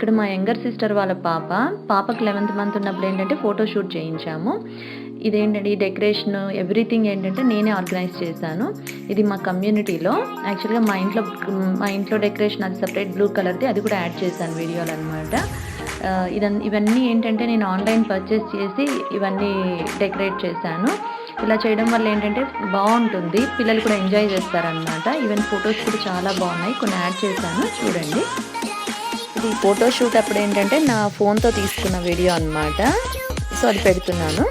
ఇక్కడ మా younger sister వాళ్ళ పాపకి 11th మంత్ ఉన్నప్పుడు ఏంటంటే ఫోటోషూట్ చేయించాము. ఇదేంటంటే ఈ డెకరేషన్ ఎవ్రీథింగ్ ఏంటంటే నేనే ఆర్గనైజ్ చేశాను. ఇది మా కమ్యూనిటీలో యాక్చువల్గా మా ఇంట్లో డెకరేషన్ అది సపరేట్ బ్లూ కలర్ది, అది కూడా యాడ్ చేశాను వీడియోలో అనమాట. ఇవన్నీ ఏంటంటే నేను ఆన్లైన్ పర్చేస్ చేసి ఇవన్నీ డెకరేట్ చేశాను. ఇలా చేయడం వల్ల ఏంటంటే బాగుంటుంది, పిల్లలు కూడా ఎంజాయ్ చేస్తారనమాట. ఈవెన్ ఫొటోస్ కూడా చాలా బాగున్నాయి, కొన్ని యాడ్ చేశాను చూడండి. ఇది ఫోటోషూట్ అప్పుడు ఏంటంటే నా ఫోన్తో తీసుకున్న వీడియో అనమాట. సో అది పెడుతున్నాను.